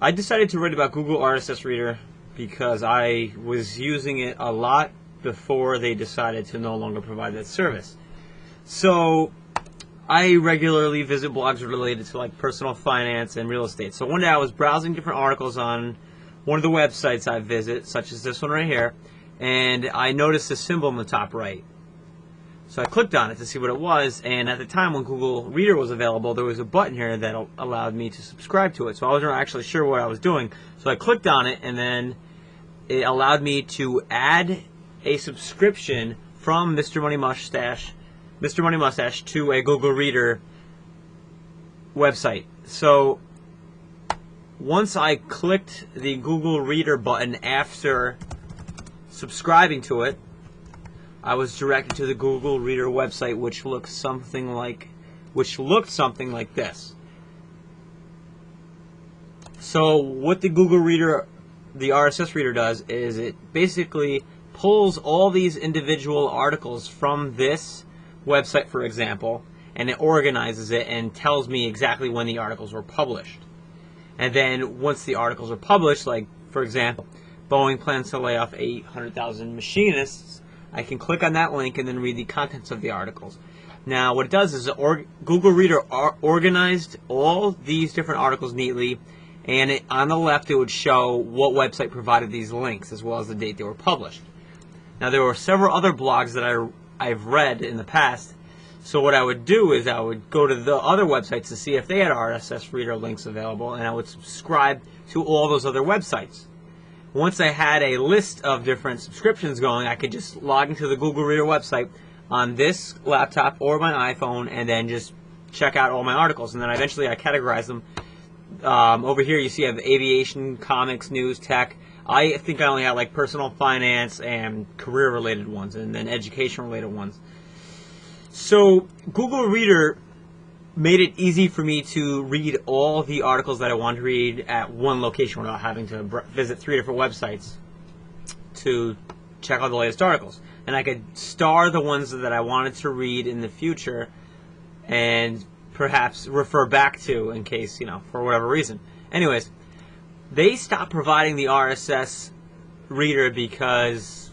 I decided to write about Google RSS Reader because I was using it a lot before they decided to no longer provide that service. So I regularly visit blogs related to like personal finance and real estate. So one day I was browsing different articles on one of the websites I visit, such as this one right here, and I noticed a symbol in the top right. So I clicked on it to see what it was, and at the time when Google Reader was available, there was a button here that allowed me to subscribe to it. So I wasn't actually sure what I was doing. So I clicked on it, and then it allowed me to add a subscription from Mr. Money Mustache to a Google Reader website. So once I clicked the Google Reader button after subscribing to it, I was directed to the Google Reader website, which looked something like this. So what the Google Reader, the RSS Reader does is it basically pulls all these individual articles from this website, for example, and it organizes it and tells me exactly when the articles were published. And then once the articles are published, like for example, Boeing plans to lay off 800,000 machinists, I can click on that link and then read the contents of the articles. Now what it does is Google Reader organized all these different articles neatly, and on the left it would show what website provided these links as well as the date they were published. Now there were several other blogs that I've read in the past, so what I would do is I would go to the other websites to see if they had RSS Reader links available, and I would subscribe to all those other websites. Once I had a list of different subscriptions going, I could just log into the Google Reader website on this laptop or my iPhone and then just check out all my articles. And then eventually I categorize them. Over here you see I have aviation, comics, news, tech. I think I only have like personal finance and career-related ones, and then education-related ones. So Google Reader made it easy for me to read all the articles that I wanted to read at one location without having to visit 3 different websites to check out the latest articles. And I could star the ones that I wanted to read in the future and perhaps refer back to in case, for whatever reason. Anyways, they stopped providing the RSS Reader because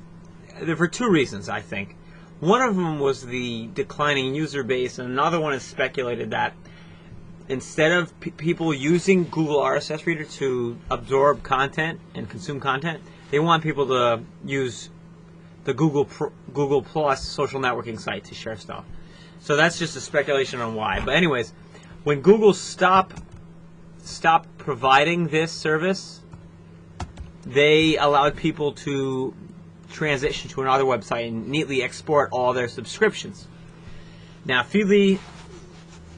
for 2 reasons, I think. One of them was the declining user base, and another one is speculated that instead of people using Google RSS Reader to absorb content and consume content, they want people to use the Google Plus social networking site to share stuff. So that's just a speculation on why. But anyways, when Google stopped providing this service, they allowed people to transition to another website and neatly export all their subscriptions. Now, Feedly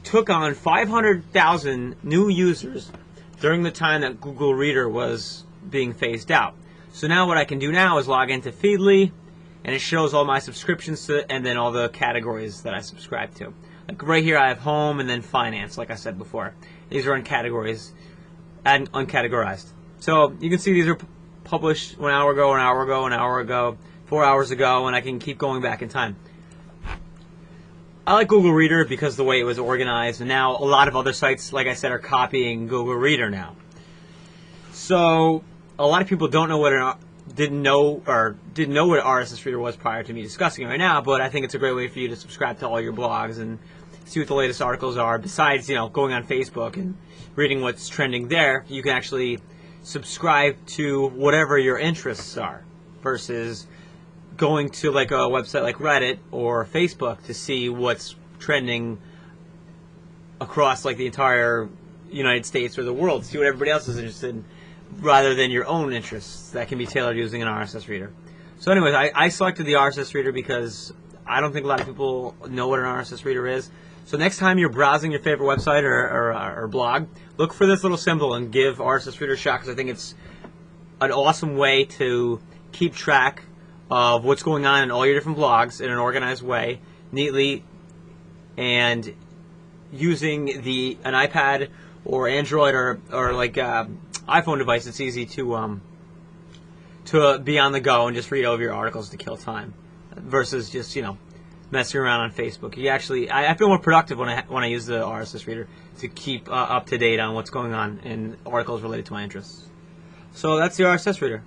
took on 500,000 new users during the time that Google Reader was being phased out. So now what I can do now is log into Feedly, and it shows all my subscriptions and then all the categories that I subscribe to. Like right here I have home and then finance, like I said before. These are in categories and uncategorized. So you can see these are published 1 hour ago, 1 hour ago, 1 hour ago, 4 hours ago, and I can keep going back in time. I like Google Reader because of the way it was organized, and now a lot of other sites, like I said, are copying Google Reader now. So a lot of people didn't know what RSS Reader was prior to me discussing it right now, but I think it's a great way for you to subscribe to all your blogs and see what the latest articles are. Besides, going on Facebook and reading what's trending there, you can actually subscribe to whatever your interests are versus going to like a website like Reddit or Facebook to see what's trending across like the entire United States or the world, see what everybody else is interested in, rather than your own interests that can be tailored using an RSS Reader. So anyways, I selected the RSS Reader because I don't think a lot of people know what an RSS Reader is. So next time you're browsing your favorite website or blog, look for this little symbol and give RSS Reader a shot, because I think it's an awesome way to keep track of what's going on in all your different blogs in an organized way, neatly, and using an iPad or Android or like iPhone device. It's easy to be on the go and just read over your articles to kill time, versus just messing around on Facebook. You actually, I feel more productive when I use the RSS Reader to keep up to date on what's going on in articles related to my interests. So that's the RSS Reader.